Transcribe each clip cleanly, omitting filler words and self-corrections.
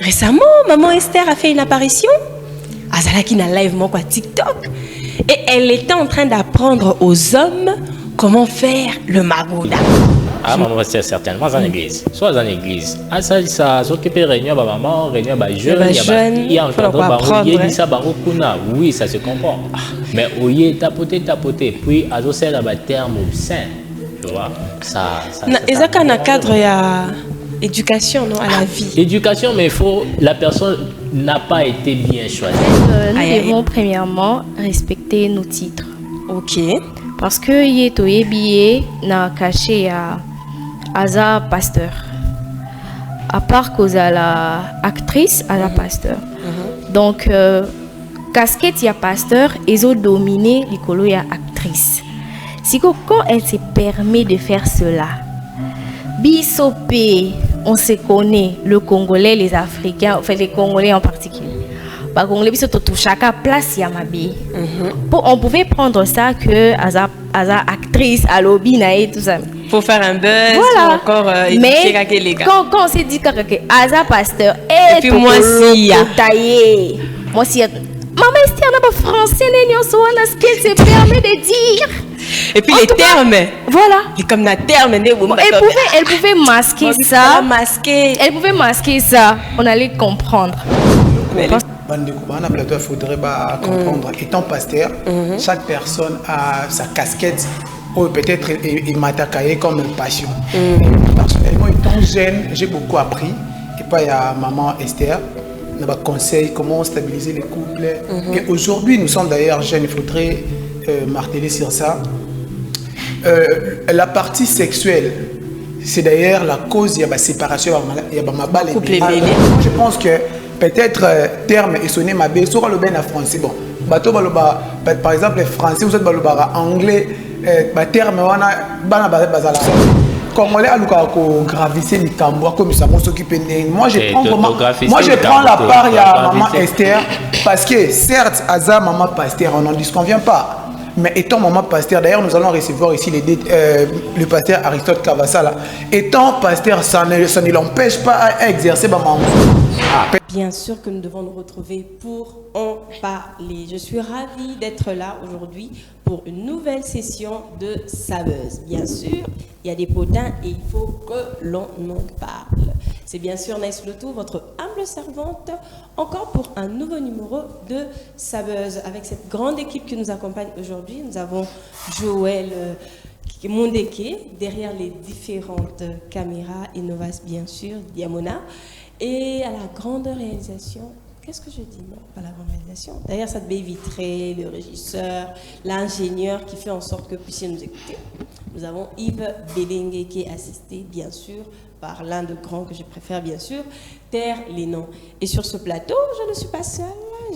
récemment, maman Esther a fait une apparition. Azalaki na live mon quoi TikTok. Et elle était en train d'apprendre aux hommes comment faire le magouda. Ah, maman Esther, certainement dans l'église. Soit dans l'église. Ah, ça s'occupe de réunion, maman, réunion, jeune, il y a encore oui, ça se comprend. Mais oui, tapoter, puis adoser la terme obscène. Tu vois, ça. Est-ce qu'il y a un cadre à éducation, non, à la vie? Éducation, mais la personne n'a pas été bien choisie. Nous devons premièrement respecter nos titres. Ok. Parce que il est billet n'a caché à Aza pasteur. À part cause à la actrice, à la pasteur. Donc casquette il y a pasteur, ils ont dominé l'écolo il y a actrice. Si quand elle se permet de faire cela, Bissopé, on se connaît, le Congolais, les Africains, enfin les Congolais en particulier. Bah, Congolais, chaque place y a ma bille. On pouvait prendre ça que Aza actrice, à lobby, et tout ça. Pour faire un buzz, voilà. Ou encore mais quand on s'est dit que Aza pasteur, et puis moi si taillé, moi si maman Esther n'a pas français, ce qu'elle se permet de dire. Et puis les termes. Voilà. Et comme la terme, elle pouvait masquer ça. Elle pouvait masquer ça. On allait comprendre. Il faudrait comprendre. Étant pasteur, chaque personne a sa casquette ou peut-être il m'a attaqué comme une passion. Personnellement, étant jeune, j'ai beaucoup appris. Et puis il y a maman Esther. On a conseil comment stabiliser les couples. Et aujourd'hui, nous sommes d'ailleurs jeunes. Il faudrait marteler sur ça. La partie sexuelle, c'est d'ailleurs la cause de la séparation. Je pense que peut-être terme et sonner ma belle sur le bien en français. Bon, par exemple, les français, vous êtes anglais, terme Congolais gravissé les tambours comme ça s'occuper. Moi je prends la part à maman Esther parce que certes Aza maman pasteur on n'en disconvient pas. Mais étant maman pasteur, d'ailleurs nous allons recevoir ici le pasteur Aristote Kavassala. Étant pasteur, ça ne l'empêche pas à exercer maman. Bien sûr que nous devons nous retrouver pour en parler. Je suis ravie d'être là aujourd'hui pour une nouvelle session de Saveuse. Bien sûr, il y a des potins et il faut que l'on en parle. C'est bien sûr Nice Loto, votre humble servante, encore pour un nouveau numéro de Saveuse. Avec cette grande équipe qui nous accompagne aujourd'hui, nous avons Joël Mondeke, derrière les différentes caméras, et Novas bien sûr, Diamona. Et à la grande réalisation, qu'est-ce que je dis non, pas la grande réalisation. Derrière cette baie vitrée, le régisseur, l'ingénieur qui fait en sorte que vous puissiez nous écouter. Nous avons Yves Belengue qui est assisté, bien sûr, par l'un de grands que je préfère, bien sûr, Terre les noms. Et sur ce plateau, je ne suis pas seule.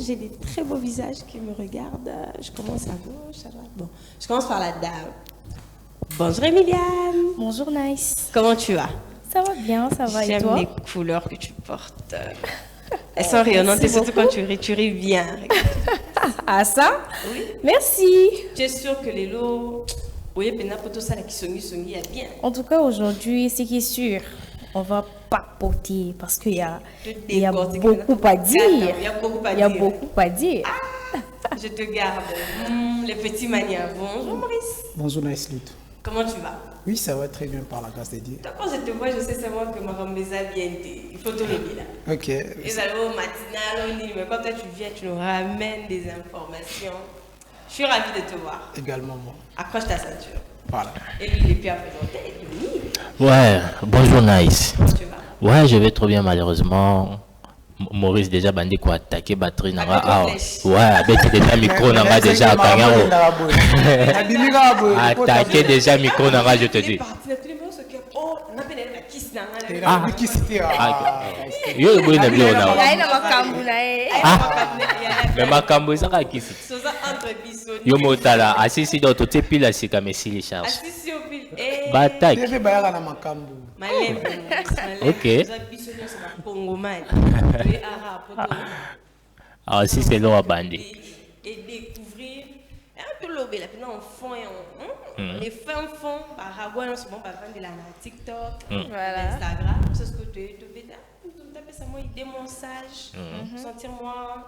J'ai des très beaux visages qui me regardent. Je commence à gauche, à droite. Bon, je commence par la dame. Bonjour Emiliane. Bonjour Nice. Comment tu vas? Ça va bien, ça va et toi? J'aime les couleurs que tu portes. Elles sont rayonnantes et surtout quand tu ris bien. Ah ça? Oui. Merci. Tu es sûre que les lots... Oui, ça qui sont bien. En tout cas, aujourd'hui, ce qui est sûr, on va papoter parce qu'il y a beaucoup à dire. Il y a beaucoup à dire. Ah, je te garde. Les petits manières. Bonjour Maurice. Bonjour Nice Loot. Comment tu vas? Oui, ça va très bien par la grâce de Dieu. Quand je te vois, je sais seulement que ma femme a bien été. Il faut te lever là. Ok. Et ça va au matinal, mais quand toi tu viens, tu nous ramènes des informations. Je suis ravie de te voir. Également moi. Accroche ta ceinture. Voilà. Et lui, il est plus à présenter. Ouais, bonjour Nice. Comment tu vas? Ouais, je vais trop bien malheureusement. Maurice déjà bandé quoi attaquer batterie nanga ah ouais avec déjà micro nanga déjà attaquer déjà micro nanga je te dis ah yo boy na bio na mais makambo ça ka kisi yo motala asisi do to tepi la sika mesili charge batak ok. Ah, si c'est l'eau à bandit. Et découvrir un peu l'eau, là, puis on fond et on les fins fond par Agua, on se bon par de la TikTok, Instagram, c'est ce que tu ça moi idée mon sage, sentir moi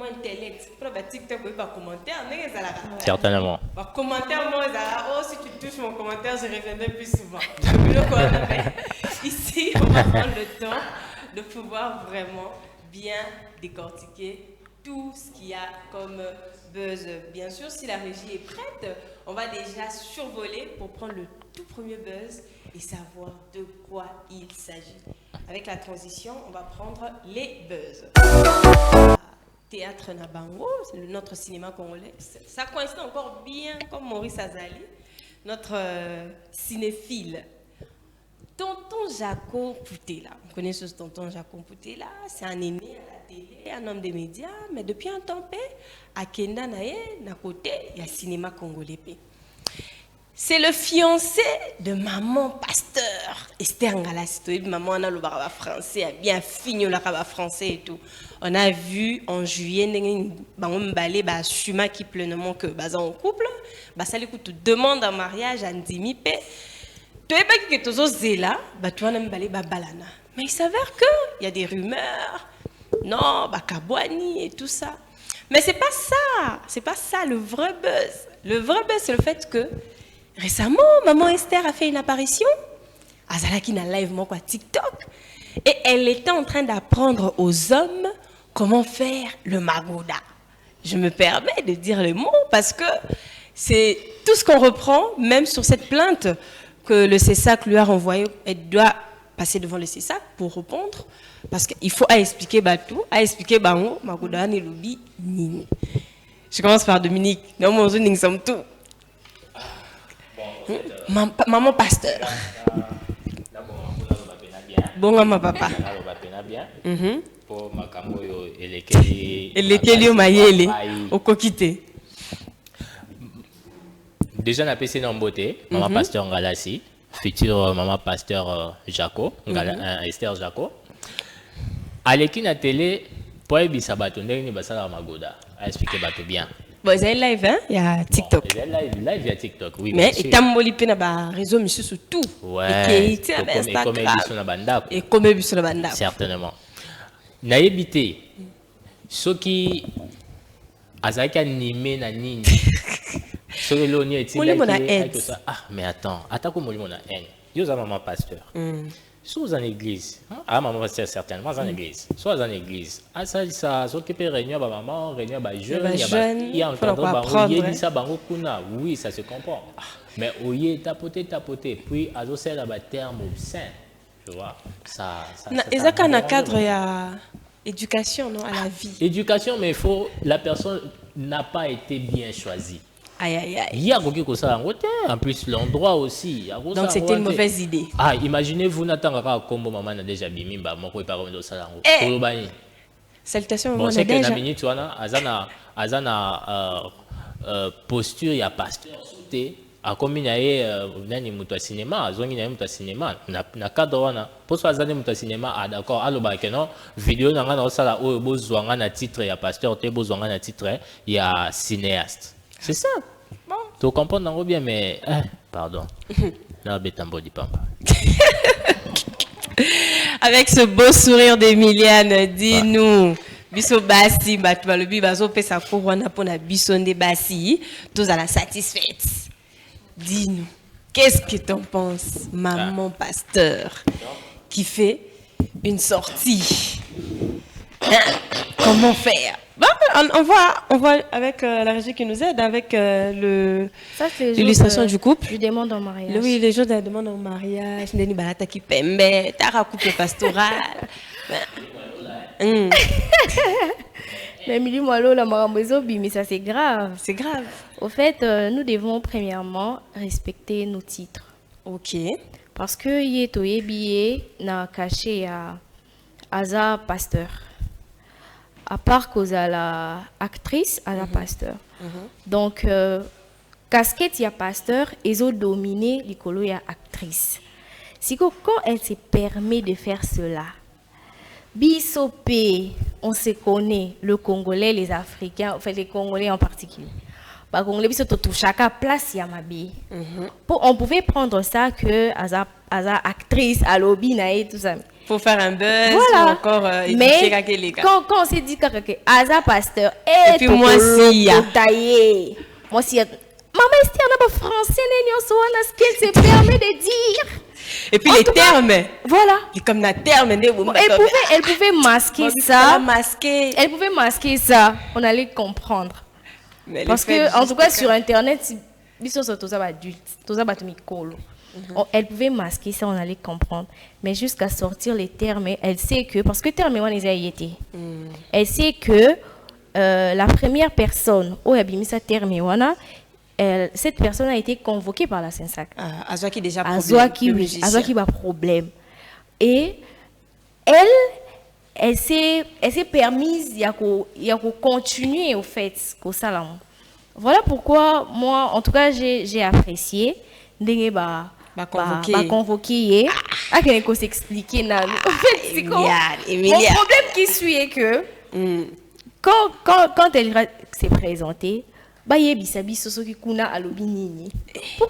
intellect. Pour le TikTok, vous pas commentaire, certainement. Commentaire moi si tu touches mon commentaire, je reviendrai plus souvent. Ici, on va prendre le temps de pouvoir vraiment bien décortiquer tout ce qu'il y a comme buzz. Bien sûr, si la régie est prête, on va déjà survoler pour prendre le tout premier buzz et savoir de quoi il s'agit. Avec la transition, on va prendre les buzz. Théâtre Nabango, c'est notre cinéma congolais. Ça coïncide encore bien comme Maurice Azali, notre cinéphile. Tonton Jaco Poutela. Vous connaissez ce tonton Jaco Poutela? C'est un aîné à la télé, un homme des médias, mais depuis un temps, à Kenda, à côté, il y a le cinéma congolais. C'est le fiancé de maman pasteur, Esther Ngalasito. Maman a le baraba français, bien fini le baraba français et tout. On a vu en juillet, Shuma qui pleinement que en couple, ça lui coûte demande en mariage à Ndimi P. Tu es pas que tu es zéla, tu as balana. Mais il s'avère qu'il y a des rumeurs, non, Kabouani et tout ça. Mais c'est pas ça le vrai buzz. Le vrai buzz, c'est le fait que récemment, maman Esther a fait une apparition. Azalaki na live moi quoi TikTok. Et elle était en train d'apprendre aux hommes comment faire le magoda. Je me permets de dire le mot parce que c'est tout ce qu'on reprend, même sur cette plainte que le CESAC lui a renvoyée. Elle doit passer devant le CESAC pour répondre parce qu'il faut expliquer tout, expliquer magoda ni lubi nini. Je commence par Dominique. Non, mon nous sommes tout. Maman pasteur. Bon, maman papa. Pour makambo yo elekeli o mayele okokite. Déjà na PC na mbote, maman pasteur Ngalasi, futur maman pasteur Jaco, Esther Jaco. Aleki na télé pour ebisa bato ndenge ni basala magoda. A expliquer bato bien. Bon, c'est live, hein? Il y a TikTok. C'est live, il y a TikTok, oui. Mais il y a des réseaux sur tout. Ouais. Et comme sur la bande. Certainement. Naïbité. Ce qui a été animé na nini. Ce qui est ah, mais attends comme on a haine. Yo za maman pasteur. Soit en église, maman pasteur certainement en église. Soit en église. Ah ça s'occuper réunion ba maman, réunion ba jeune, il y a entendre ba yedi ça bango kuna. Oui, ça se comprend. Mais oye tapoter puis azoser la terme obscène. Tu vois, ça ezaka na cadre ya éducation non à la vie. Éducation mais la personne n'a pas été bien choisie. Aïe aïe aïe. Il y a quelque chose à côté, en plus l'endroit aussi. Donc c'était une mauvaise idée. Ah, imaginez-vous n'attendez comme maman a déjà bimimba, mon copain parle de ça. Salutations maman. Bon, c'est que la minute tu vois azana posture ya pasteur sauté. A combien nani muto cinéma, zongi na muto cinéma na cadre wana. Pour soit azana muto cinéma ah d'accord, aloba que non, vidéo na ngana osala o bozwanga na titre ya pasteur te bozwanga na titre ya cinéaste. C'est ça. Bon. Tu comprends bien, mais pardon. Là, Betambo dit pas. Avec ce beau sourire d'Emiliane, dis-nous, biso basi, le bibazo pe sa couronne pour la bisonde basi, tous à la satisfaite. Dis-nous, qu'est-ce que t'en penses, maman pasteur, qui fait une sortie? Comment faire? Bon, on voit avec la régie qui nous aide, avec l'illustration du couple. Je demande en mariage. Oui, les jours de la demande en mariage. Ndeni balata ki pembe, tara couple pastoral. Mais ça c'est grave. C'est grave. Au fait, nous devons premièrement respecter nos titres. Ok. Parce que yeto yebiye na caché à Aza pasteur. À part cause à la actrice, à la pasteur. Donc, casquette y a pasteur, ils ont dominé l'écolo y a actrice. Si quand elle se permet de faire cela, bisopé, on se connaît, le Congolais, les Africains, enfin les Congolais en particulier. Bah, Congolais, chaque place y a ma bille. On pouvait prendre ça que Aza actrice, à lobby, et tout ça. Pour faire un buzz, voilà. ou encore mais quand on s'est dit que Aza pasteur et puis moi si moi si maman Esther n'a pas français ce qu'elle se permet de dire. Et puis les termes. Voilà. Comme la terme, elle pouvait masquer ça. Elle pouvait masquer ça. On allait comprendre. Mais parce que en tout cas sur internet, elle pouvait masquer ça, on allait comprendre. Mais jusqu'à sortir les termes, elle sait que, parce que terme, elle sait que la première personne, cette personne a été convoquée par la Sensac. Azwa qui déjà problème. Azwa qui a problème. Et elle s'est permise, il y a continuer au fait, voilà pourquoi moi, en tout cas, j'ai apprécié. Convoquer. Qu'on s'expliquer. En fait, mon problème qui suit est que quand elle s'est présentée, pour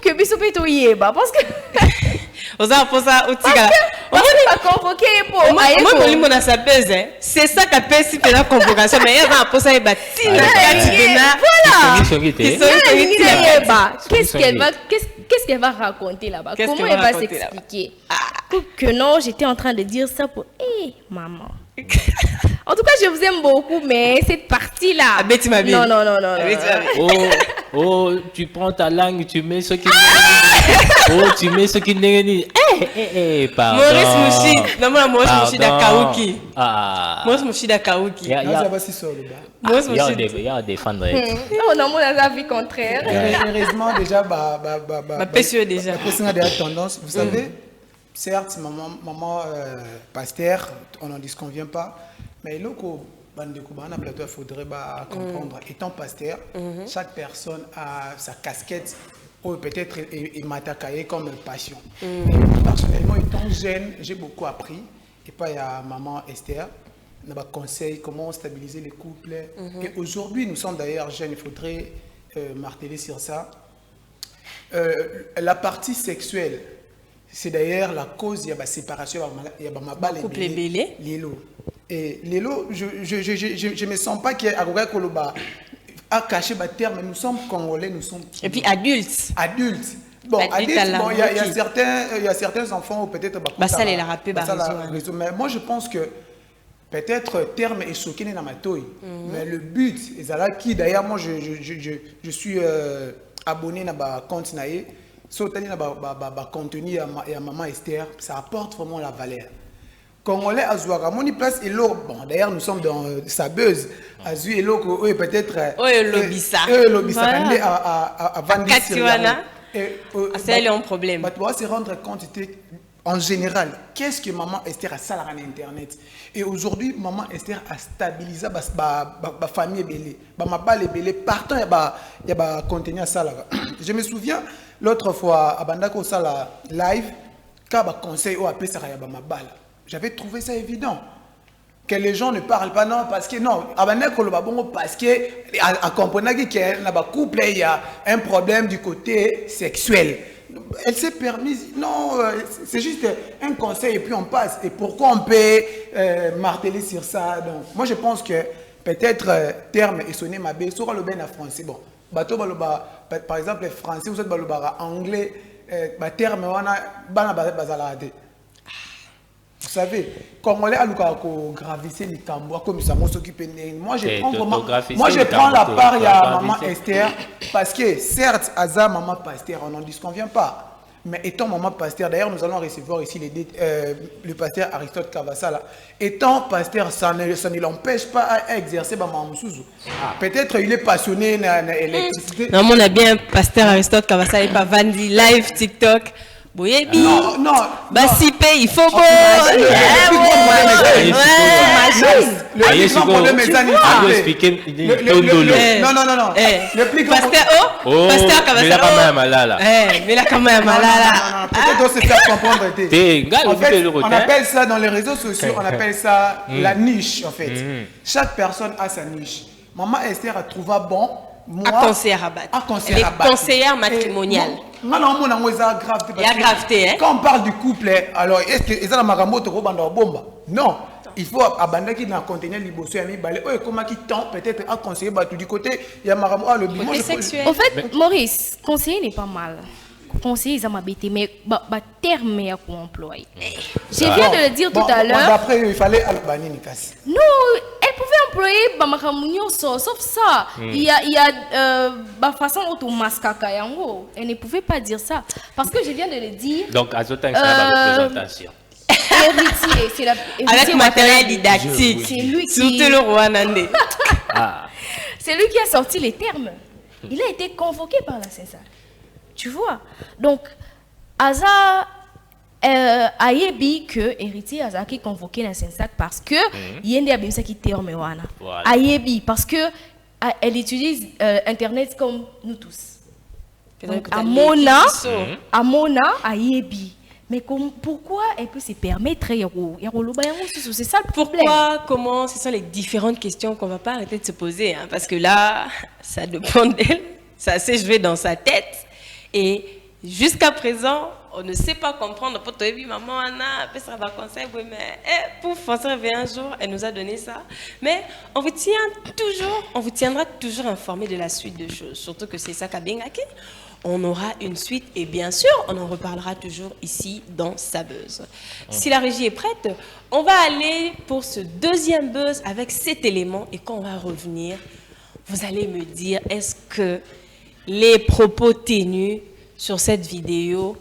que biso peto yeba parce que on va convoquer pour moi sa base c'est ça qu'a fait si la convocation mais elle va poser voilà qu'est-ce qu'elle va raconter là-bas, comment elle va s'expliquer que non, j'étais en train de dire ça pour maman. En tout cas, je vous aime beaucoup, mais cette partie-là. Non. Tu prends ta langue, tu mets ce qui tu mets ce qui n'est pardon. Maurice Mouchid. Non, Maurice Mouchid à Kaouki. Maurice Mouchid à Kaouki. Il y a des fans. Non, on a la vie contraire. Heureusement, déjà, ma PCE déjà. La déjà tendance, vous savez. Certes, maman pasteur, on n'en disconvient pas, mais il faudrait comprendre. Étant pasteur, chaque personne a sa casquette, ou peut-être il m'a attaqué comme passion. Personnellement, étant jeune, j'ai beaucoup appris. Et pas il y a maman Esther, on a conseil comment stabiliser les couples. Et aujourd'hui, nous sommes d'ailleurs jeunes, il faudrait marteler sur ça. La partie sexuelle. C'est d'ailleurs la cause, il y a la séparation, il y a ma couple belé. Et Lélo, je ne me sens pas qu'il y a à cacher ma terme, nous sommes Congolais, nous sommes... Et puis adultes. Bon, il y a certains enfants ou peut-être... Mais moi, je pense que peut-être terme est choqué dans ma toile. Mais le but, qui d'ailleurs, moi, je suis abonné à ma compte naïe. Sauter dans contenu à maman Esther, ça apporte vraiment la valeur. Congolais Azouara, mon place est l'eau. Bon, d'ailleurs, nous sommes dans sa buzz. Azou et l'eau, peut-être. Lobissa. Lobissa, à vendre. C'est un problème. Tu dois se rendre compte, en général, qu'est-ce que maman Esther a salé en Internet. Et aujourd'hui, maman Esther a stabilisé la famille belé. Ma balle belé. Partant, il y a contenu à ça. Je me souviens. L'autre fois, à Bandako Sala live, quand on conseil au appelé ma balle, j'avais trouvé ça évident. Que les gens ne parlent pas, non, parce que non, à Bandako parce que, à comprendre qu'il y a un couple, il y a un problème du côté sexuel. Elle s'est permise, non, c'est juste un conseil et puis on passe. Et pourquoi on peut marteler sur ça? Donc, moi je pense que peut-être terme et sonner ma baie, sur le bien en français, bon. Par exemple, les Français, vous êtes anglais, terme, vous savez, Congolais a gravissé les tambours comme ça, moi je prends la part, il y a maman Esther, parce que certes, Aza, maman pasteur, on n'en disconvient pas. Mais étant maman pasteur, d'ailleurs nous allons recevoir ici le pasteur Aristote Kavassala. Étant pasteur, ça ne l'empêche pas à exercer maman Moussouzou. Peut-être il est passionné d'électricité. Non, on a bien pasteur Aristote Kavassala et pas Vandi live TikTok. Boyebi. Non. Basipé, il faut beau. Le plus grand problème est non. Le plus grand problème. Pasteur Kavassala. Mais là, quand même, là. Peut-être on se faire comprendre. En fait, on appelle ça dans les réseaux sociaux, on appelle ça la niche, en fait. Chaque personne a sa niche. Maman Esther a trouvé bon moi, à conseillère Rabat. Elle est conseillère matrimoniale. Il y a gravité. Hein? Quand on parle du couple, alors est-ce que c'est la marambo bomba? Non. Il faut abandonner qui n'a contenu liboso ya mibale. Oh, comment qui tente peut-être à conseiller du côté il y a marambo le côté sexuel. En fait, Maurice, conseiller n'est pas mal. Conseiller ça m'habite mais terme à quoi employer. Je viens de le dire tout à l'heure. Après il fallait albani Nikasi. Non, elle pouvait employer bamakamugno sauf ça. Il y a façon automascaka yango. Elle ne pouvait pas dire ça parce que je viens de le dire. Donc azota une représentation. Héritier, c'est la avec matériel didactique. C'est lui qui surtout le roi Nandé. C'est lui qui a sorti les termes. Il a été convoqué par la CESA. Tu vois? Donc, Aza ayebi que héritier Aza qui convoqué dans Sensac parce que yende abimsa qui terme wana. Ayebi parce que elle utilise internet comme nous tous. Donc, Amona ayebi. Mais pourquoi elle peut se permettre c'est ça le problème. Pourquoi, comment, ce sont les différentes questions qu'on ne va pas arrêter de se poser. Hein, parce que là, ça dépend d'elle. Ça s'est joué dans sa tête. Et jusqu'à présent, on ne sait pas comprendre. Pour toi, maman, Anna, ça va conseiller, mais pour François un jour, elle nous a donné ça. Mais on vous tiendra toujours informé de la suite de choses. Surtout que c'est ça qu'a bien hacké. On aura une suite et bien sûr, on en reparlera toujours ici dans sa buzz. Si la régie est prête, on va aller pour ce deuxième buzz avec cet élément et quand on va revenir, vous allez me dire est-ce que les propos tenus sur cette vidéo